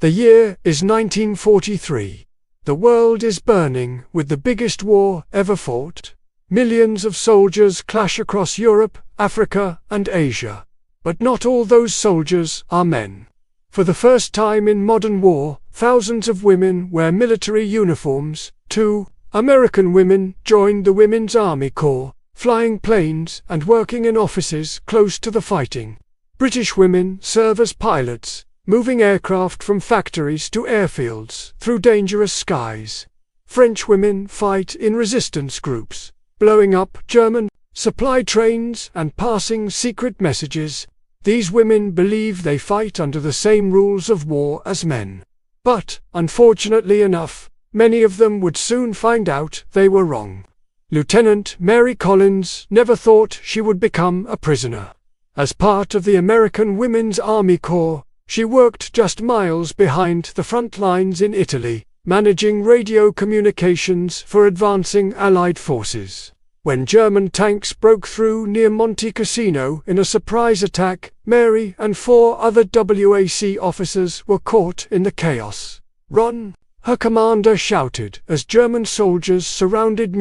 The year is 1943. The world is burning with the biggest war ever fought. Millions of soldiers clash across Europe, Africa, and Asia. But not all those soldiers are men. For the first time in modern war, thousands of women wear military uniforms. 2. American women joined the Women's Army Corps, flying planes and working in offices close to the fighting. British women serve as pilots, moving aircraft from factories to airfields through dangerous skies. French women fight in resistance groups, blowing up German supply trains and passing secret messages. These women believe they fight under the same rules of war as men. But, unfortunately enough, many of them would soon find out they were wrong. Lieutenant Mary Collins never thought she would become a prisoner. As part of the American Women's Army Corps, she worked just miles behind the front lines in Italy, managing radio communications for advancing Allied forces. When German tanks broke through near Monte Cassino in a surprise attack, Mary and 4 other WAC officers were caught in the chaos. "Run!" her commander shouted as German soldiers surrounded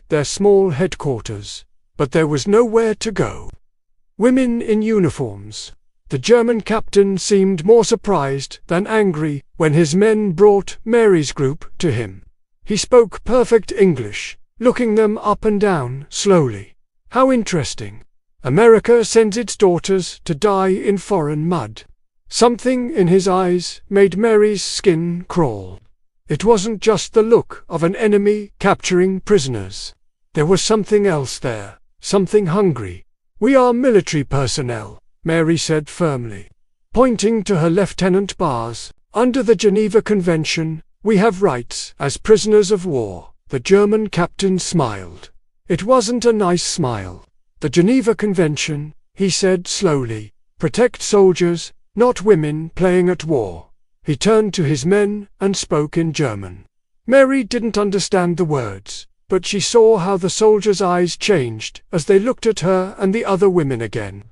their small headquarters. But there was nowhere to go. Women in uniforms. The German captain seemed more surprised than angry when his men brought Mary's group to him. He spoke perfect English, looking them up and down slowly. How interesting. America sends its daughters to die in foreign mud. Something in his eyes made Mary's skin crawl. It wasn't just the look of an enemy capturing prisoners. There was something else there, something hungry. "We are military personnel," Mary said firmly, pointing to her lieutenant bars. "Under the Geneva Convention, we have rights as prisoners of war." The German captain smiled. It wasn't a nice smile. "The Geneva Convention," he said slowly, "protect soldiers, not women playing at war." He turned to his men and spoke in German. Mary didn't understand the words, but she saw how the soldiers' eyes changed as they looked at her and the other women again.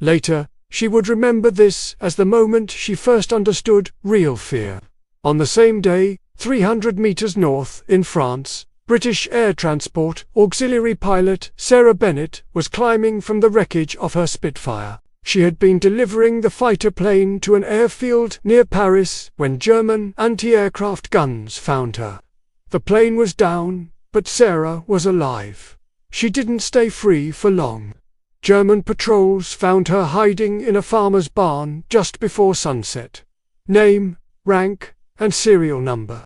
Later, she would remember this as the moment she first understood real fear. On the same day, 300 meters north, in France, British air transport auxiliary pilot Sarah Bennett was climbing from the wreckage of her Spitfire. She had been delivering the fighter plane to an airfield near Paris when German anti-aircraft guns found her. The plane was down, but Sarah was alive. She didn't stay free for long. German patrols found her hiding in a farmer's barn just before sunset. Name, rank, and serial number.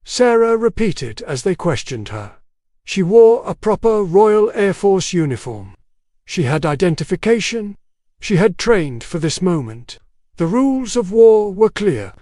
Sarah repeated as they questioned her. She wore a proper Royal Air Force uniform. She had identification. She had trained for this moment. The rules of war were clear.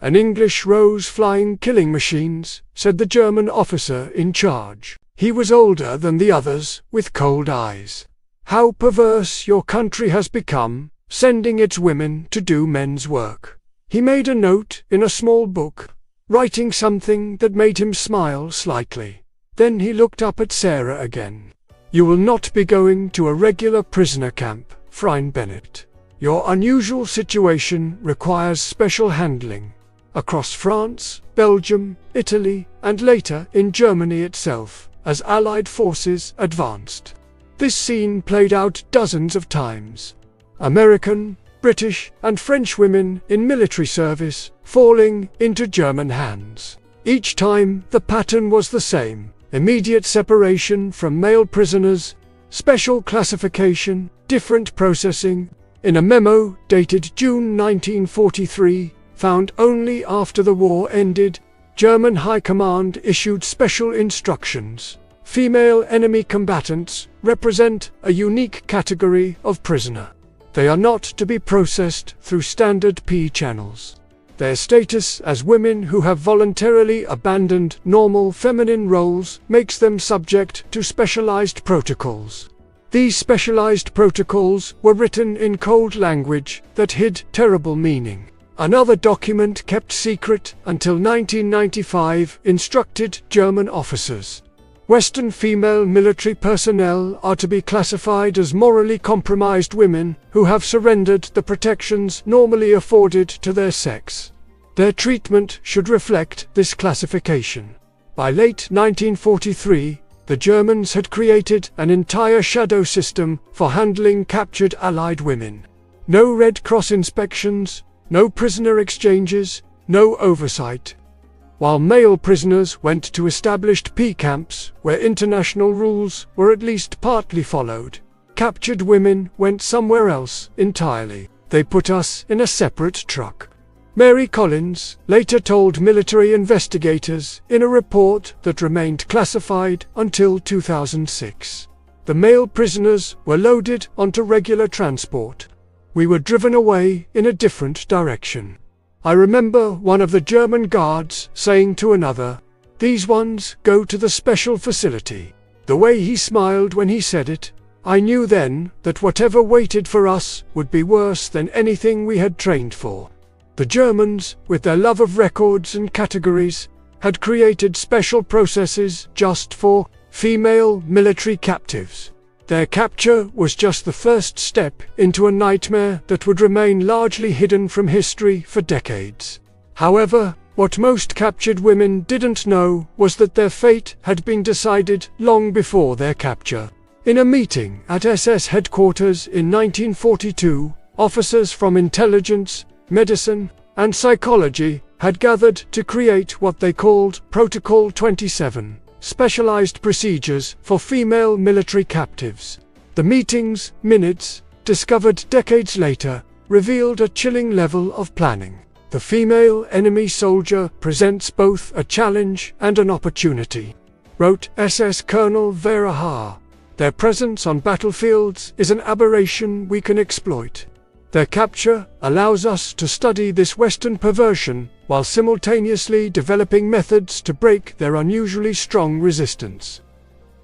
"An English Rose flying killing machines," said the German officer in charge. He was older than the others, with cold eyes. "How perverse your country has become, sending its women to do men's work." He made a note in a small book, writing something that made him smile slightly. Then he looked up at Sarah again. "You will not be going to a regular prisoner camp, Fräulein Bennett. Your unusual situation requires special handling." Across France, Belgium, Italy, and later in Germany itself, as Allied forces advanced. This scene played out dozens of times. American, British, and French women in military service falling into German hands. Each time, the pattern was the same: immediate separation from male prisoners, special classification, different processing. In a memo dated June 1943, found only after the war ended, German High Command issued special instructions. Female enemy combatants represent a unique category of prisoner. They are not to be processed through standard P channels. Their status as women who have voluntarily abandoned normal feminine roles makes them subject to specialized protocols. These specialized protocols were written in cold language that hid terrible meaning. Another document kept secret until 1995 instructed German officers. Western female military personnel are to be classified as morally compromised women who have surrendered the protections normally afforded to their sex. Their treatment should reflect this classification. By late 1943, the Germans had created an entire shadow system for handling captured Allied women. No Red Cross inspections, no prisoner exchanges, no oversight. While male prisoners went to established P camps where international rules were at least partly followed, captured women went somewhere else entirely. They put us in a separate truck. Mary Collins later told military investigators in a report that remained classified until 2006. The male prisoners were loaded onto regular transport. We were driven away in a different direction. I remember one of the German guards saying to another, "These ones go to the special facility." The way he smiled when he said it, I knew then that whatever waited for us would be worse than anything we had trained for. The Germans, with their love of records and categories, had created special processes just for female military captives. Their capture was just the first step into a nightmare that would remain largely hidden from history for decades. However, what most captured women didn't know was that their fate had been decided long before their capture. In a meeting at SS headquarters in 1942, officers from intelligence, medicine, and psychology had gathered to create what they called Protocol 27, specialized procedures for female military captives. The meeting's minutes, discovered decades later, revealed a chilling level of planning. The female enemy soldier presents both a challenge and an opportunity, wrote SS Colonel WWII. Their presence on battlefields is an aberration we can exploit. Their capture allows us to study this Western perversion while simultaneously developing methods to break their unusually strong resistance.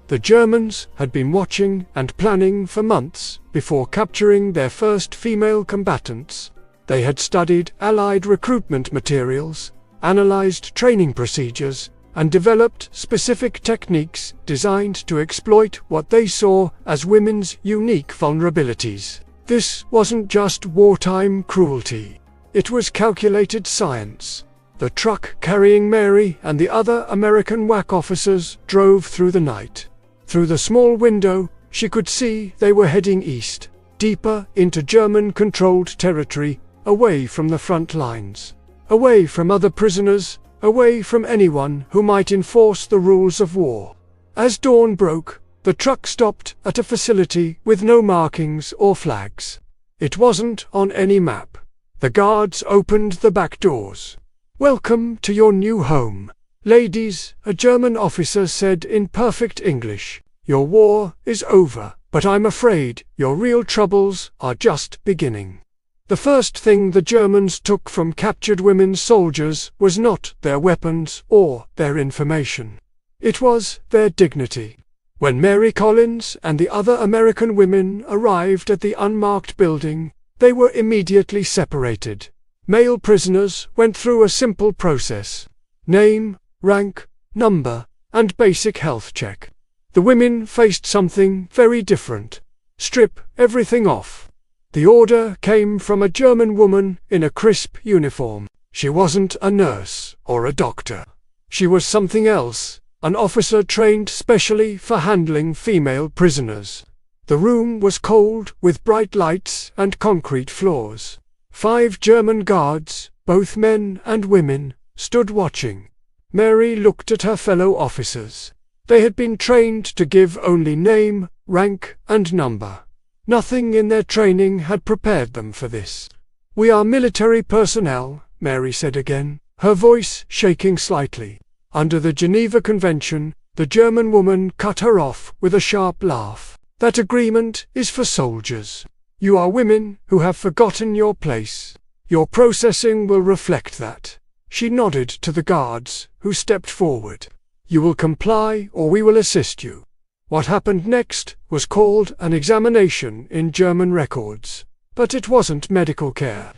The Germans had been watching and planning for months before capturing their first female combatants. They had studied Allied recruitment materials, analyzed training procedures, and developed specific techniques designed to exploit what they saw as women's unique vulnerabilities. This wasn't just wartime cruelty. It was calculated science. The truck carrying Mary and the other American WAC officers drove through the night. Through the small window, she could see they were heading east, deeper into German-controlled territory, away from the front lines, away from other prisoners, away from anyone who might enforce the rules of war. As dawn broke, the truck stopped at a facility with no markings or flags. It wasn't on any map. The guards opened the back doors. "Welcome to your new home, ladies," a German officer said in perfect English. "Your war is over, but I'm afraid your real troubles are just beginning." The first thing the Germans took from captured women soldiers was not their weapons or their information. It was their dignity. When Mary Collins and the other American women arrived at the unmarked building, they were immediately separated. Male prisoners went through a simple process: name, rank, number, and basic health check. The women faced something very different. Strip everything off. The order came from a German woman in a crisp uniform. She wasn't a nurse or a doctor. She was something else, an officer trained specially for handling female prisoners. The room was cold, with bright lights and concrete floors. 5 German guards, both men and women, stood watching. Mary looked at her fellow officers. They had been trained to give only name, rank, and number. Nothing in their training had prepared them for this. "We are military personnel," Mary said again, her voice shaking slightly. Under the Geneva Convention, the German woman cut her off with a sharp laugh. "That agreement is for soldiers. You are women who have forgotten your place. Your processing will reflect that." She nodded to the guards, who stepped forward. "You will comply or we will assist you." What happened next was called an examination in German records. But it wasn't medical care.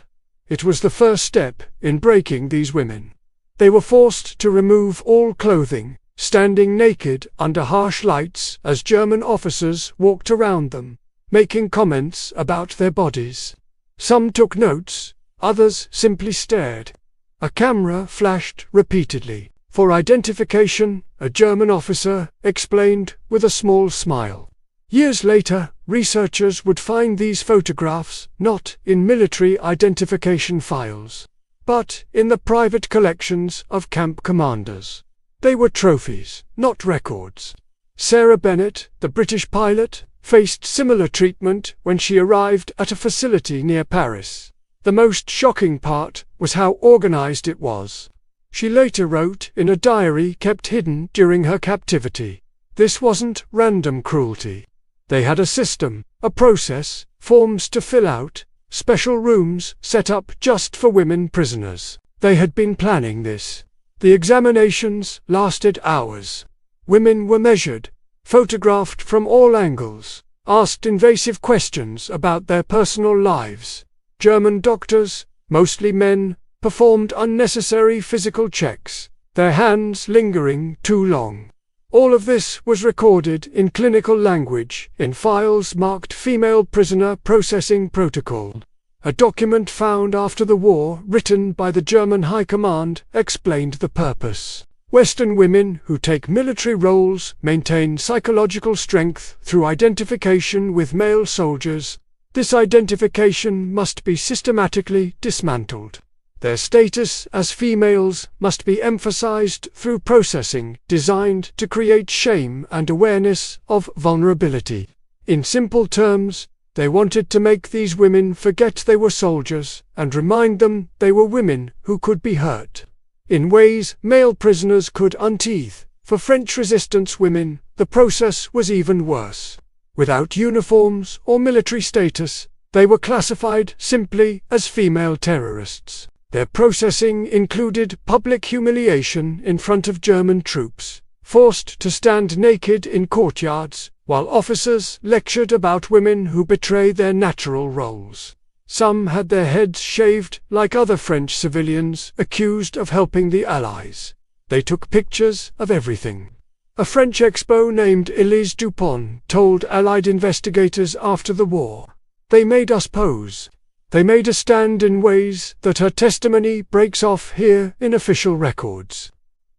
It was the first step in breaking these women. They were forced to remove all clothing, standing naked under harsh lights as German officers walked around them, making comments about their bodies. Some took notes, others simply stared. A camera flashed repeatedly. For identification, a German officer explained with a small smile. Years later, researchers would find these photographs not in military identification files, but in the private collections of camp commanders. They were trophies, not records. Sarah Bennett, the British pilot, faced similar treatment when she arrived at a facility near Paris. The most shocking part was how organized it was. She later wrote in a diary kept hidden during her captivity. This wasn't random cruelty. They had a system, a process, forms to fill out, special rooms set up just for women prisoners. They had been planning this. The examinations lasted hours. Women were measured, photographed from all angles, asked invasive questions about their personal lives. German doctors, mostly men, performed unnecessary physical checks, their hands lingering too long. All of this was recorded in clinical language, in files marked Female Prisoner Processing Protocol. A document found after the war, written by the German High Command, explained the purpose. Western women who take military roles maintain psychological strength through identification with male soldiers. This identification must be systematically dismantled. Their status as females must be emphasized through processing designed to create shame and awareness of vulnerability. In simple terms, they wanted to make these women forget they were soldiers and remind them they were women who could be hurt. In ways male prisoners could unteeth. For French resistance women, the process was even worse. Without uniforms or military status, they were classified simply as female terrorists. Their processing included public humiliation in front of German troops, forced to stand naked in courtyards, while officers lectured about women who betray their natural roles. Some had their heads shaved like other French civilians accused of helping the Allies. They took pictures of everything. A French expo named Elise Dupont told Allied investigators after the war, "They made us pose. They made us stand in ways that her testimony breaks off here in official records."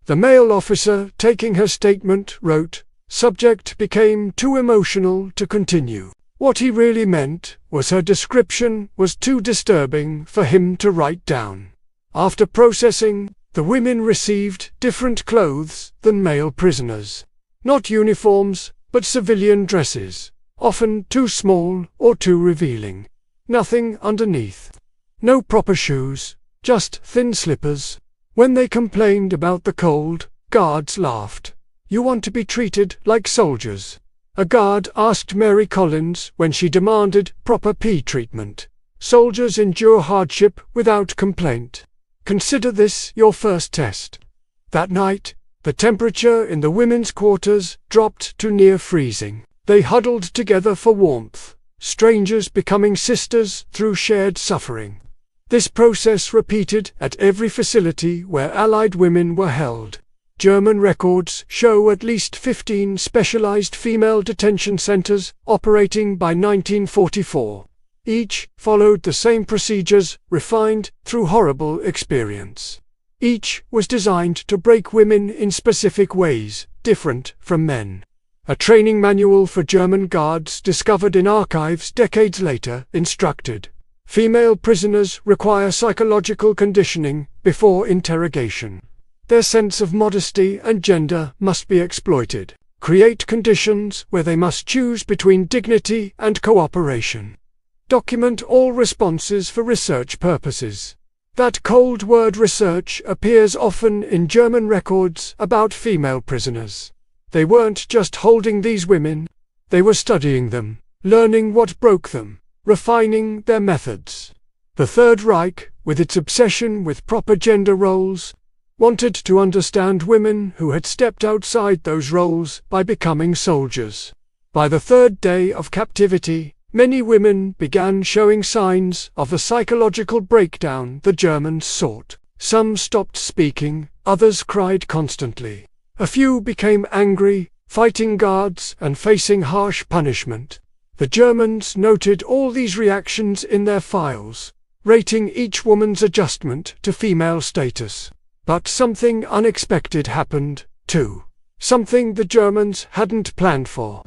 The male officer taking her statement wrote, "Subject became too emotional to continue." What he really meant was her description was too disturbing for him to write down. After processing, the women received different clothes than male prisoners. Not uniforms, but civilian dresses, often too small or too revealing. Nothing underneath. No proper shoes, just thin slippers. When they complained about the cold, guards laughed. "You want to be treated like soldiers." A guard asked Mary Collins when she demanded proper pee treatment. "Soldiers endure hardship without complaint. Consider this your first test." That night, the temperature in the women's quarters dropped to near freezing. They huddled together for warmth, strangers becoming sisters through shared suffering. This process repeated at every facility where Allied women were held. German records show at least 15 specialized female detention centers operating by 1944. Each followed the same procedures, refined through horrible experience. Each was designed to break women in specific ways, different from men. A training manual for German guards discovered in archives decades later instructed, "Female prisoners require psychological conditioning before interrogation. Their sense of modesty and gender must be exploited. Create conditions where they must choose between dignity and cooperation. Document all responses for research purposes." That cold word research appears often in German records about female prisoners. They weren't just holding these women, they were studying them, learning what broke them, refining their methods. The Third Reich, with its obsession with proper gender roles, wanted to understand women who had stepped outside those roles by becoming soldiers. By the third day of captivity, many women began showing signs of the psychological breakdown the Germans sought. Some stopped speaking, others cried constantly. A few became angry, fighting guards and facing harsh punishment. The Germans noted all these reactions in their files, rating each woman's adjustment to female status. But something unexpected happened, too. Something the Germans hadn't planned for.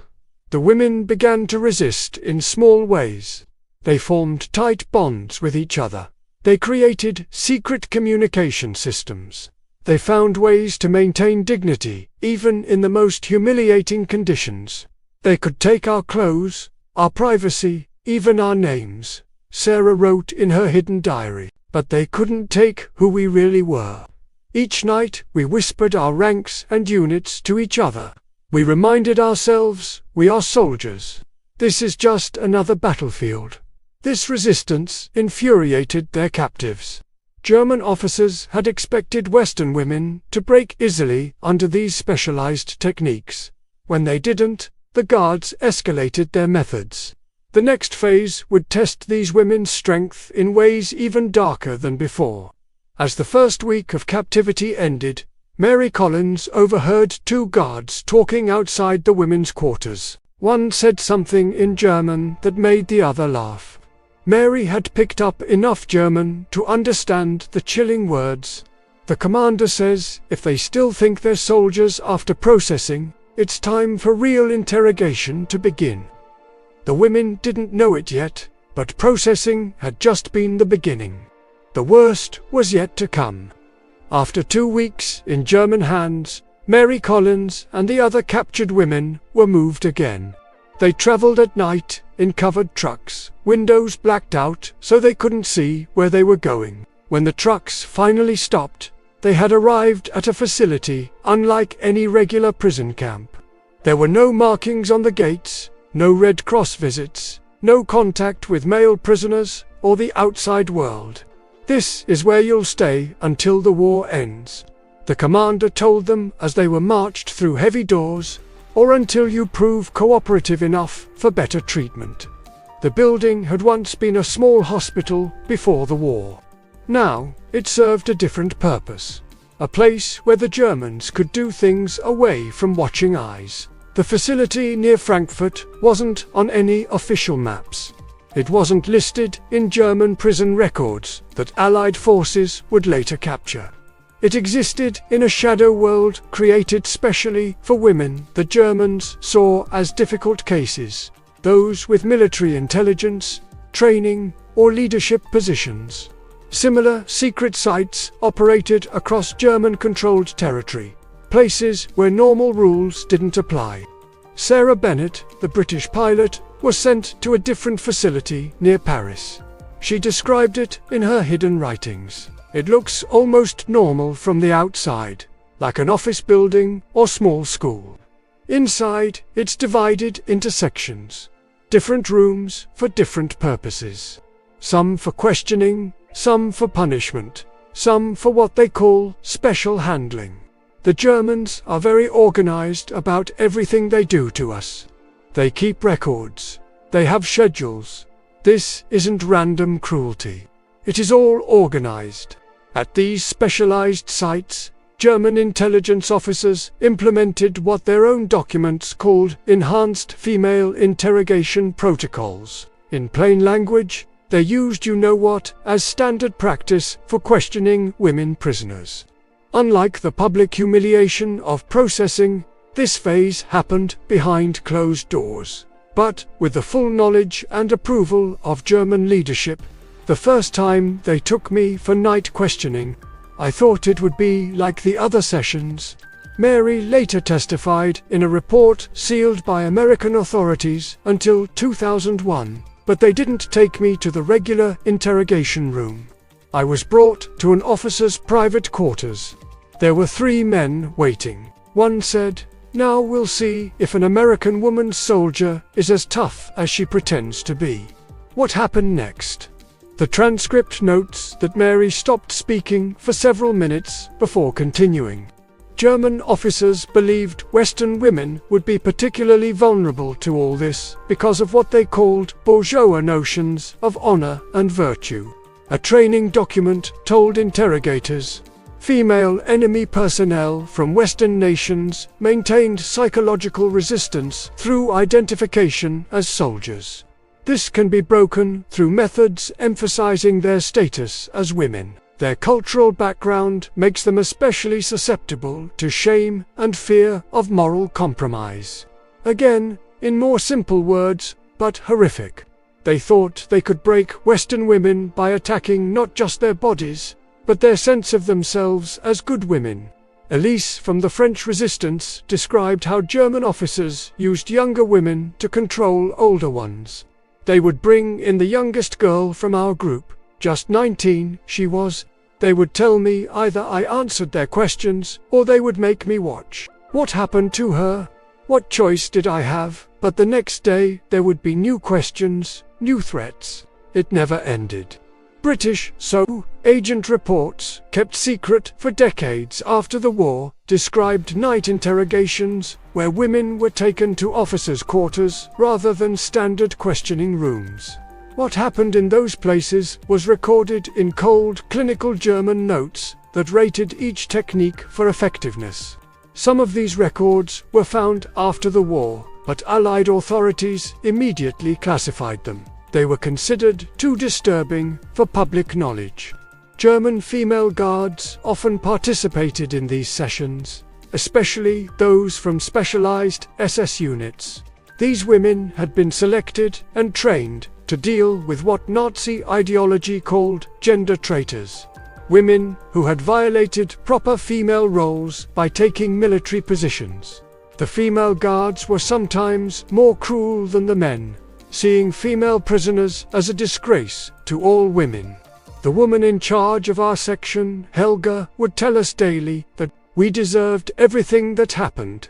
The women began to resist in small ways. They formed tight bonds with each other. They created secret communication systems. They found ways to maintain dignity, even in the most humiliating conditions. They could take our clothes, our privacy, even our names, Sarah wrote in her hidden diary, but they couldn't take who we really were. Each night we whispered our ranks and units to each other. We reminded ourselves, we are soldiers. This is just another battlefield. This resistance infuriated their captives. German officers had expected Western women to break easily under these specialized techniques. When they didn't, the guards escalated their methods. The next phase would test these women's strength in ways even darker than before. As the first week of captivity ended, Mary Collins overheard two guards talking outside the women's quarters. One said something in German that made the other laugh. Mary had picked up enough German to understand the chilling words. The commander says if they still think they're soldiers after processing, it's time for real interrogation to begin. The women didn't know it yet, but processing had just been the beginning. The worst was yet to come. After 2 weeks in German hands, Mary Collins and the other captured women were moved again. They traveled at night in covered trucks, windows blacked out so they couldn't see where they were going. When the trucks finally stopped, they had arrived at a facility unlike any regular prison camp. There were no markings on the gates, no Red Cross visits, no contact with male prisoners or the outside world. This is where you'll stay until the war ends, the commander told them as they were marched through heavy doors, or until you prove cooperative enough for better treatment. The building had once been a small hospital before the war. Now, it served a different purpose. A place where the Germans could do things away from watching eyes. The facility near Frankfurt wasn't on any official maps. It wasn't listed in German prison records that Allied forces would later capture. It existed in a shadow world created specially for women the Germans saw as difficult cases, those with military intelligence, training, or leadership positions. Similar secret sites operated across German-controlled territory, places where normal rules didn't apply. Sarah Bennett, the British pilot, was sent to a different facility near Paris. She described it in her hidden writings. It looks almost normal from the outside, like an office building or small school. Inside, it's divided into sections. Different rooms for different purposes. Some for questioning, some for punishment, some for what they call special handling. The Germans are very organized about everything they do to us. They keep records. They have schedules. This isn't random cruelty. It is all organized. At these specialized sites, German intelligence officers implemented what their own documents called enhanced female interrogation protocols. In plain language, they used you-know-what as standard practice for questioning women prisoners. Unlike the public humiliation of processing, this phase happened behind closed doors. But, with the full knowledge and approval of German leadership, the first time they took me for night questioning, I thought it would be like the other sessions. Mary later testified in a report sealed by American authorities until 2001, but they didn't take me to the regular interrogation room. I was brought to an officer's private quarters. There were 3 men waiting. One said, "Now we'll see if an American woman soldier is as tough as she pretends to be." What happened next? The transcript notes that Mary stopped speaking for several minutes before continuing. German officers believed Western women would be particularly vulnerable to all this because of what they called bourgeois notions of honor and virtue. A training document told interrogators, female enemy personnel from Western nations maintained psychological resistance through identification as soldiers. This can be broken through methods emphasizing their status as women. Their cultural background makes them especially susceptible to shame and fear of moral compromise. Again, in more simple words, but horrific. They thought they could break Western women by attacking not just their bodies, but their sense of themselves as good women. Elise from the French Resistance described how German officers used younger women to control older ones. They would bring in the youngest girl from our group, just 19 she was. They would tell me either I answered their questions or they would make me watch. What happened to her? What choice did I have? But the next day there would be new questions, new threats. It never ended. British agent reports, kept secret for decades after the war, described night interrogations where women were taken to officers' quarters rather than standard questioning rooms. What happened in those places was recorded in cold, clinical German notes that rated each technique for effectiveness. Some of these records were found after the war, but Allied authorities immediately classified them. They were considered too disturbing for public knowledge. German female guards often participated in these sessions, especially those from specialized SS units. These women had been selected and trained to deal with what Nazi ideology called gender traitors. Women who had violated proper female roles by taking military positions. The female guards were sometimes more cruel than the men, seeing female prisoners as a disgrace to all women. The woman in charge of our section, Helga, would tell us daily that we deserved everything that happened.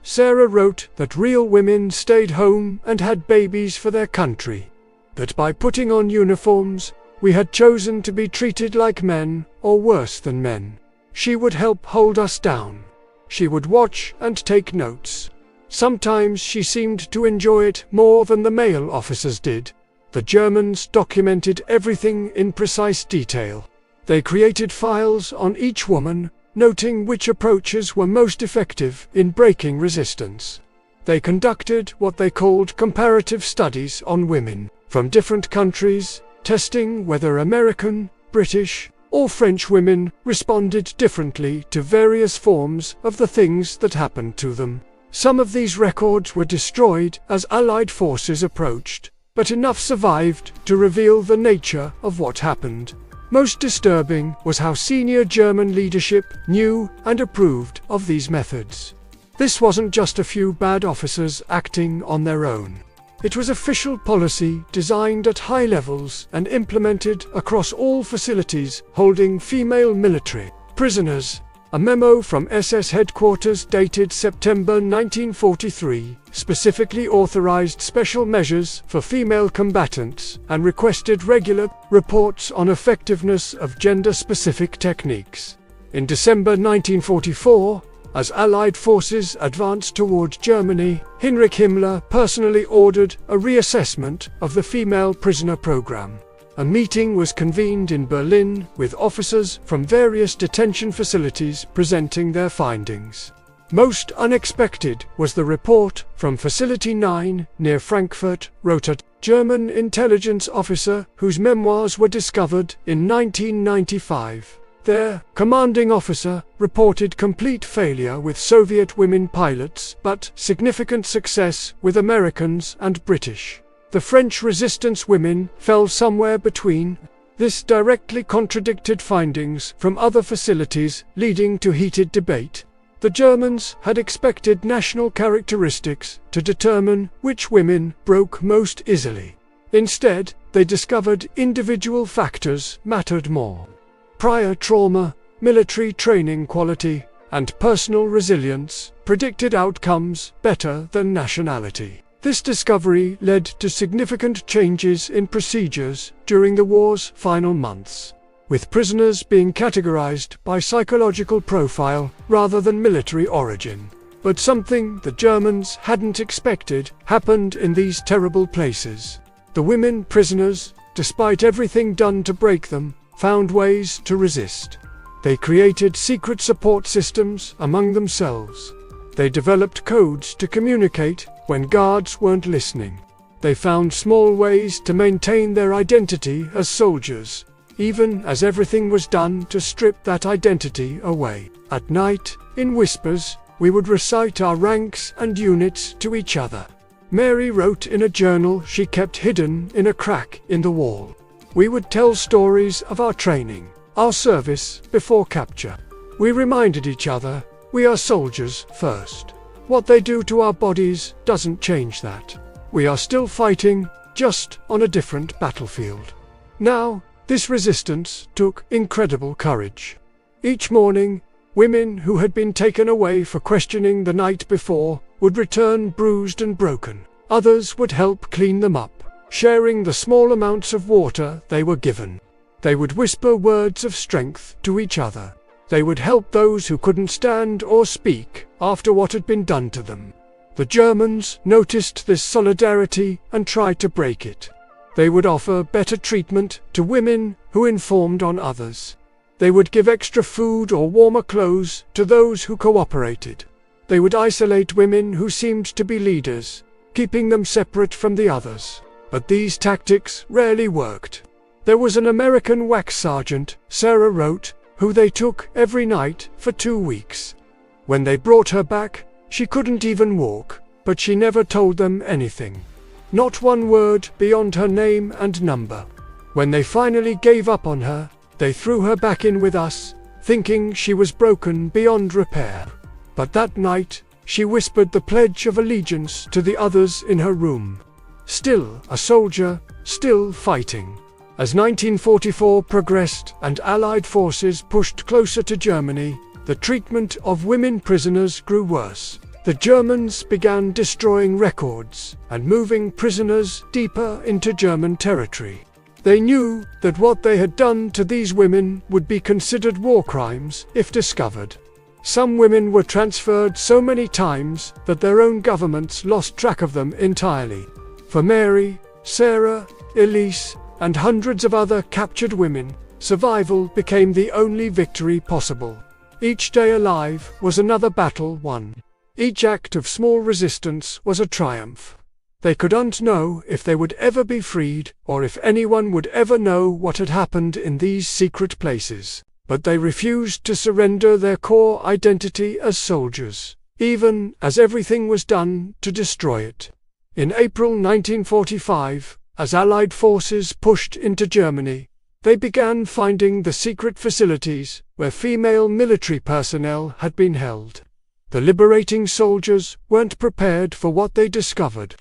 Sarah wrote that real women stayed home and had babies for their country. That by putting on uniforms, we had chosen to be treated like men, or worse than men. She would help hold us down. She would watch and take notes. Sometimes she seemed to enjoy it more than the male officers did. The Germans documented everything in precise detail. They created files on each woman, noting which approaches were most effective in breaking resistance. They conducted what they called comparative studies on women from different countries, testing whether American, British, or French women responded differently to various forms of the things that happened to them. Some of these records were destroyed as Allied forces approached, but enough survived to reveal the nature of what happened. Most disturbing was how senior German leadership knew and approved of these methods. This wasn't just a few bad officers acting on their own. It was official policy designed at high levels and implemented across all facilities holding female military prisoners. A memo from SS headquarters dated September 1943 specifically authorized special measures for female combatants and requested regular reports on effectiveness of gender-specific techniques. In December 1944, as Allied forces advanced toward Germany, Heinrich Himmler personally ordered a reassessment of the female prisoner program. A meeting was convened in Berlin with officers from various detention facilities presenting their findings. Most unexpected was the report from Facility 9 near Frankfurt, wrote a German intelligence officer whose memoirs were discovered in 1995. Their commanding officer reported complete failure with Soviet women pilots, but significant success with Americans and British. The French resistance women fell somewhere between. This directly contradicted findings from other facilities, leading to heated debate. The Germans had expected national characteristics to determine which women broke most easily. Instead, they discovered individual factors mattered more. Prior trauma, military training quality, and personal resilience predicted outcomes better than nationality. This discovery led to significant changes in procedures during the war's final months, with prisoners being categorized by psychological profile rather than military origin. But something the Germans hadn't expected happened in these terrible places. The women prisoners, despite everything done to break them, found ways to resist. They created secret support systems among themselves. They developed codes to communicate when guards weren't listening. They found small ways to maintain their identity as soldiers, even as everything was done to strip that identity away. At night, in whispers, we would recite our ranks and units to each other. Mary wrote in a journal she kept hidden in a crack in the wall. We would tell stories of our training, our service before capture. We reminded each other, we are soldiers first. What they do to our bodies doesn't change that. We are still fighting, just on a different battlefield. Now, this resistance took incredible courage. Each morning, women who had been taken away for questioning the night before would return bruised and broken. Others would help clean them up, sharing the small amounts of water they were given. They would whisper words of strength to each other. They would help those who couldn't stand or speak after what had been done to them. The Germans noticed this solidarity and tried to break it. They would offer better treatment to women who informed on others. They would give extra food or warmer clothes to those who cooperated. They would isolate women who seemed to be leaders, keeping them separate from the others. But these tactics rarely worked. There was an American wax sergeant, Sarah wrote, who they took every night for 2 weeks. When they brought her back, she couldn't even walk, but she never told them anything. Not one word beyond her name and number. When they finally gave up on her, they threw her back in with us, thinking she was broken beyond repair. But that night, she whispered the Pledge of Allegiance to the others in her room. Still a soldier, still fighting. As 1944 progressed and Allied forces pushed closer to Germany, the treatment of women prisoners grew worse. The Germans began destroying records and moving prisoners deeper into German territory. They knew that what they had done to these women would be considered war crimes if discovered. Some women were transferred so many times that their own governments lost track of them entirely. For Mary, Sarah, Elise, and hundreds of other captured women, survival became the only victory possible. Each day alive was another battle won. Each act of small resistance was a triumph. They couldn't know if they would ever be freed, or if anyone would ever know what had happened in these secret places. But they refused to surrender their core identity as soldiers, even as everything was done to destroy it. In April 1945, as Allied forces pushed into Germany, they began finding the secret facilities where female military personnel had been held. The liberating soldiers weren't prepared for what they discovered.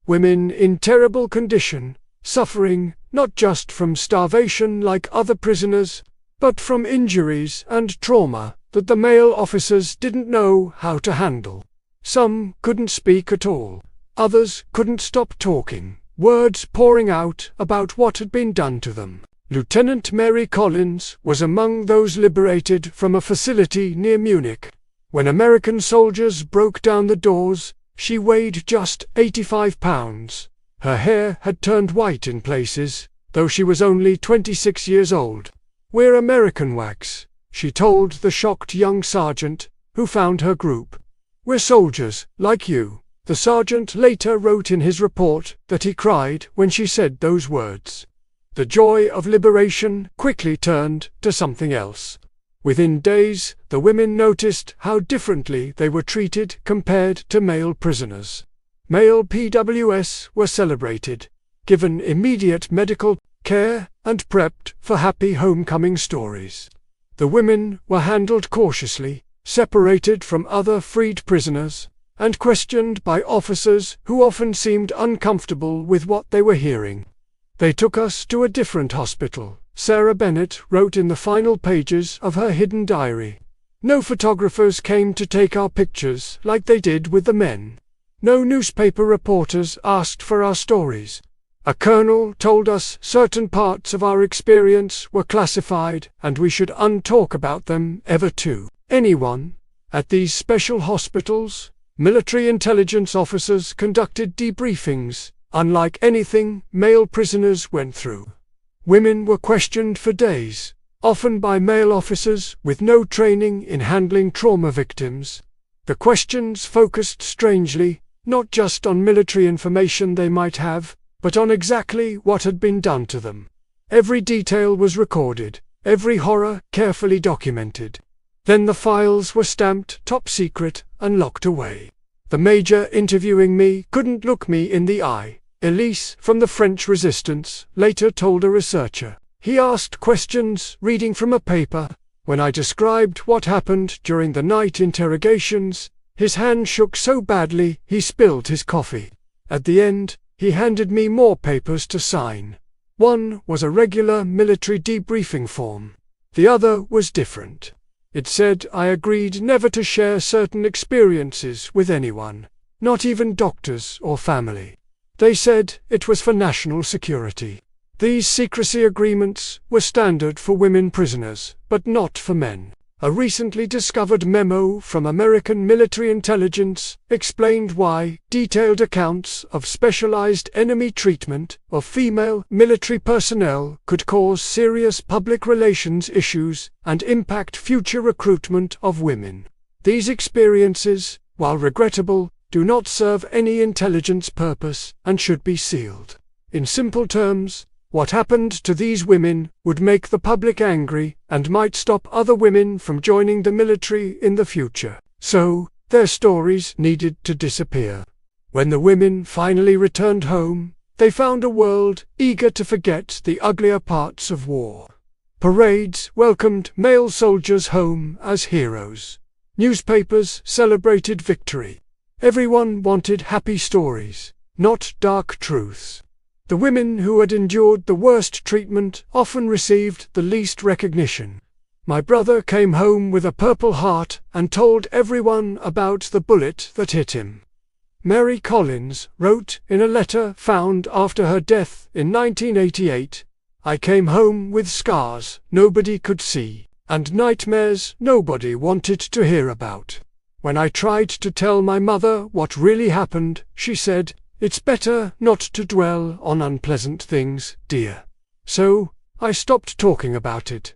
Women in terrible condition, suffering not just from starvation like other prisoners, but from injuries and trauma that the male officers didn't know how to handle. Some couldn't speak at all. Others couldn't stop talking, words pouring out about what had been done to them. Lieutenant Mary Collins was among those liberated from a facility near Munich. When American soldiers broke down the doors, she weighed just 85 pounds. Her hair had turned white in places, though she was only 26 years old. "We're American wax," she told the shocked young sergeant who found her group. "We're soldiers, like you." The sergeant later wrote in his report that he cried when she said those words. The joy of liberation quickly turned to something else. Within days, the women noticed how differently they were treated compared to male prisoners. Male PWS were celebrated, given immediate medical care, and prepped for happy homecoming stories. The women were handled cautiously, separated from other freed prisoners, and questioned by officers who often seemed uncomfortable with what they were hearing. "They took us to a different hospital," Sarah Bennett wrote in the final pages of her hidden diary. "No photographers came to take our pictures like they did with the men. No newspaper reporters asked for our stories. A colonel told us certain parts of our experience were classified and we should untalk about them ever to anyone. At these special hospitals, military intelligence officers conducted debriefings, unlike anything male prisoners went through. Women were questioned for days, often by male officers with no training in handling trauma victims. The questions focused strangely, not just on military information they might have, but on exactly what had been done to them. Every detail was recorded, every horror carefully documented. Then the files were stamped top secret and locked away. The major interviewing me couldn't look me in the eye, Elise from the French resistance later told a researcher. He asked questions reading from a paper. When I described what happened during the night interrogations, his hand shook so badly he spilled his coffee. At the end, he handed me more papers to sign. One was a regular military debriefing form. The other was different. It said I agreed never to share certain experiences with anyone, not even doctors or family. They said it was for national security. These secrecy agreements were standard for women prisoners, but not for men. A recently discovered memo from American military intelligence explained why detailed accounts of specialized enemy treatment of female military personnel could cause serious public relations issues and impact future recruitment of women. These experiences, while regrettable, do not serve any intelligence purpose and should be sealed. In simple terms, what happened to these women would make the public angry and might stop other women from joining the military in the future. So, their stories needed to disappear. When the women finally returned home, they found a world eager to forget the uglier parts of war. Parades welcomed male soldiers home as heroes. Newspapers celebrated victory. Everyone wanted happy stories, not dark truths. The women who had endured the worst treatment often received the least recognition. My brother came home with a Purple Heart and told everyone about the bullet that hit him. Mary Collins wrote in a letter found after her death in 1988, "I came home with scars nobody could see, and nightmares nobody wanted to hear about. When I tried to tell my mother what really happened, she said, 'It's better not to dwell on unpleasant things, dear.' So, I stopped talking about it.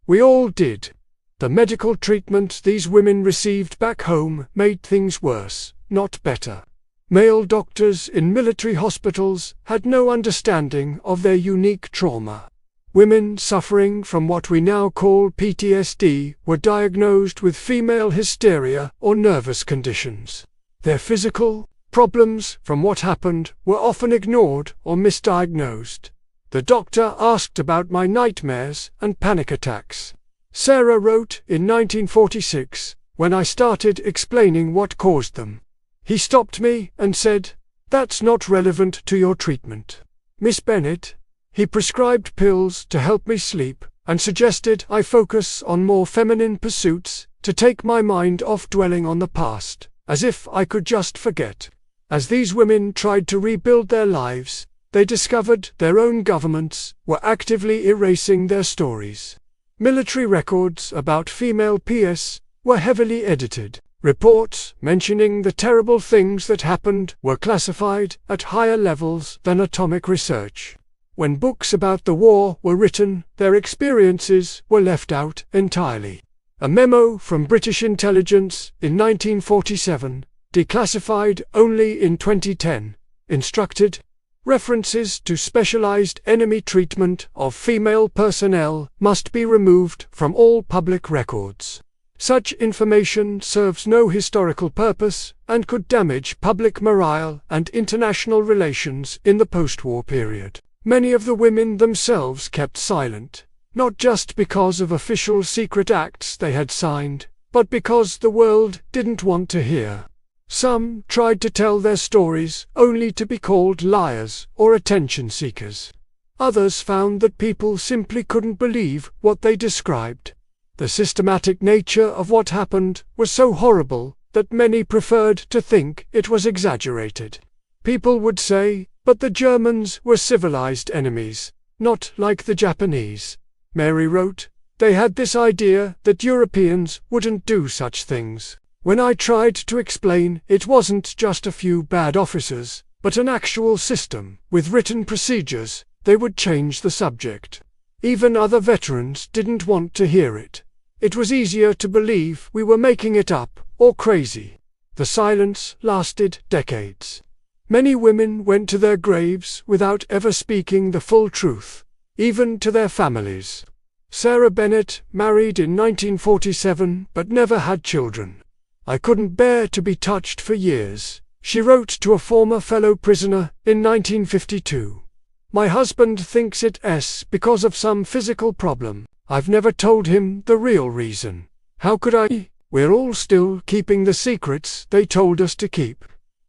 We all did. The medical treatment these women received back home made things worse, not better. Male doctors in military hospitals had no understanding of their unique trauma. Women suffering from what we now call PTSD were diagnosed with female hysteria or nervous conditions. Their physical problems from what happened were often ignored or misdiagnosed. The doctor asked about my nightmares and panic attacks. Sarah wrote in 1946, when I started explaining what caused them. He stopped me and said, "That's not relevant to your treatment, Miss Bennett." He prescribed pills to help me sleep and suggested I focus on more feminine pursuits to take my mind off dwelling on the past, as if I could just forget. As these women tried to rebuild their lives, they discovered their own governments were actively erasing their stories. Military records about female PS were heavily edited. Reports mentioning the terrible things that happened were classified at higher levels than atomic research. When books about the war were written, their experiences were left out entirely. A memo from British intelligence in 1947, declassified only in 2010, instructed references to specialized enemy treatment of female personnel must be removed from all public records. Such information serves no historical purpose and could damage public morale and international relations in the post-war period. Many of the women themselves kept silent, not just because of official secret acts they had signed, but because the world didn't want to hear. Some tried to tell their stories only to be called liars or attention seekers. Others found that people simply couldn't believe what they described. The systematic nature of what happened was so horrible that many preferred to think it was exaggerated. People would say, "But the Germans were civilized enemies, not like the Japanese." Mary wrote, "They had this idea that Europeans wouldn't do such things. When I tried to explain it wasn't just a few bad officers, but an actual system with written procedures, they would change the subject. Even other veterans didn't want to hear it. It was easier to believe we were making it up or crazy." The silence lasted decades. Many women went to their graves without ever speaking the full truth, even to their families. Sarah Bennett married in 1947 but never had children. "I couldn't bear to be touched for years," she wrote to a former fellow prisoner in 1952. "My husband thinks it's because of some physical problem. I've never told him the real reason. How could I? We're all still keeping the secrets they told us to keep."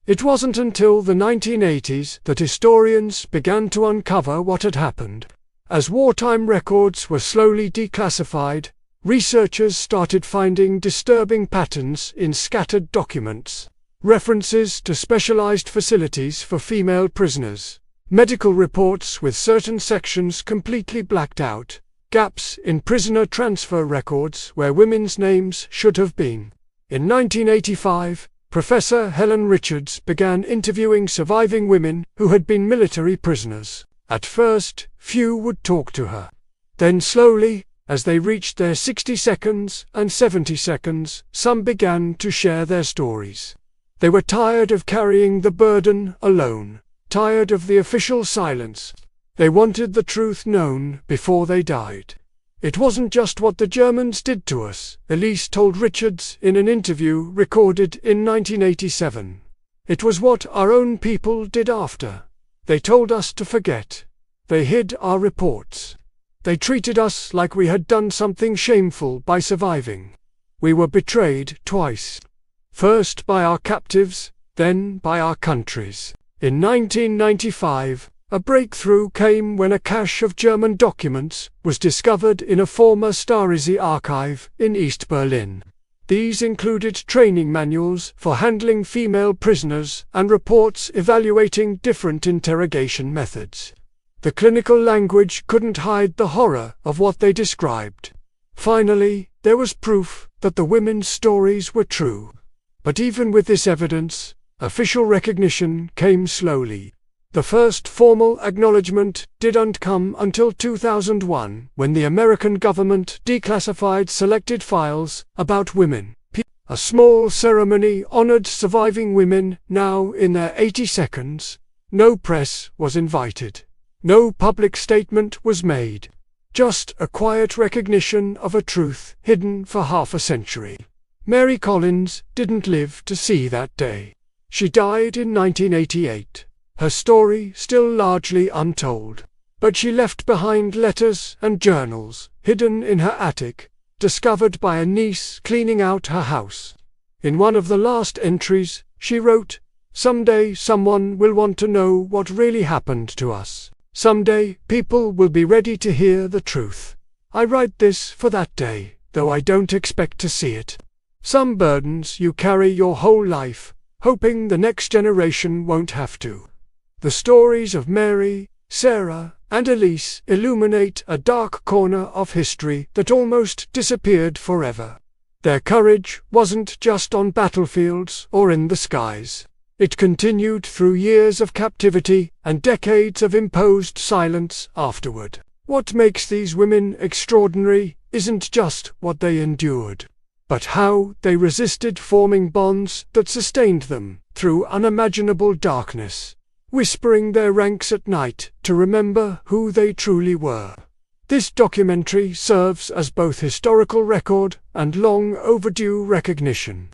It wasn't until the 1980s that historians began to uncover what had happened. As wartime records were slowly declassified, researchers started finding disturbing patterns in scattered documents. References to specialized facilities for female prisoners, medical reports with certain sections completely blacked out, gaps in prisoner transfer records where women's names should have been. In 1985, Professor Helen Richards began interviewing surviving women who had been military prisoners. At first, few would talk to her. Then slowly, as they reached their 60 seconds and 70 seconds, some began to share their stories. They were tired of carrying the burden alone, tired of the official silence. They wanted the truth known before they died. "It wasn't just what the Germans did to us," Elise told Richards in an interview recorded in 1987. "It was what our own people did after. They told us to forget. They hid our reports. They treated us like we had done something shameful by surviving. We were betrayed twice. First by our captives, then by our countries." In 1995, a breakthrough came when a cache of German documents was discovered in a former Stasi archive in East Berlin. These included training manuals for handling female prisoners and reports evaluating different interrogation methods. The clinical language couldn't hide the horror of what they described. Finally, there was proof that the women's stories were true. But even with this evidence, official recognition came slowly. The first formal acknowledgement didn't come until 2001, when the American government declassified selected files about women. A small ceremony honored surviving women, now in their 80 seconds. No press was invited. No public statement was made. Just a quiet recognition of a truth hidden for half a century. Mary Collins didn't live to see that day. She died in 1988. Her story still largely untold. But she left behind letters and journals, hidden in her attic, discovered by a niece cleaning out her house. In one of the last entries, she wrote, "Someday someone will want to know what really happened to us. Someday people will be ready to hear the truth. I write this for that day, though I don't expect to see it." Some burdens you carry your whole life, hoping the next generation won't have to. The stories of Mary, Sarah, and Elise illuminate a dark corner of history that almost disappeared forever. Their courage wasn't just on battlefields or in the skies. It continued through years of captivity and decades of imposed silence afterward. What makes these women extraordinary isn't just what they endured, but how they resisted forming bonds that sustained them through unimaginable darkness, whispering their ranks at night to remember who they truly were. This documentary serves as both historical record and long overdue recognition.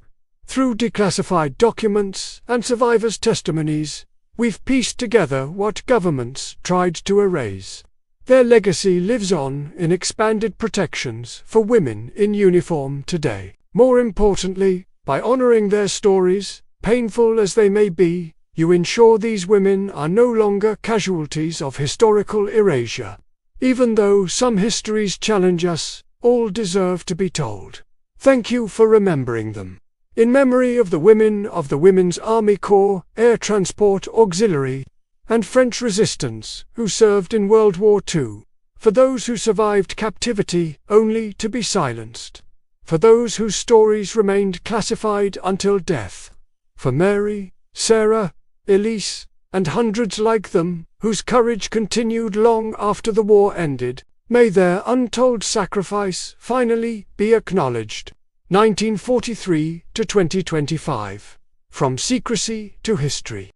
Through declassified documents and survivors' testimonies, we've pieced together what governments tried to erase. Their legacy lives on in expanded protections for women in uniform today. More importantly, by honoring their stories, painful as they may be, you ensure these women are no longer casualties of historical erasure. Even though some histories challenge us, all deserve to be told. Thank you for remembering them. In memory of the women of the Women's Army Corps, Air Transport Auxiliary, and French resistance who served in World War II. For those who survived captivity only to be silenced. For those whose stories remained classified until death. For Mary, Sarah, Elise, and hundreds like them, whose courage continued long after the war ended, may their untold sacrifice finally be acknowledged. 1943 to 2025. from secrecy to history.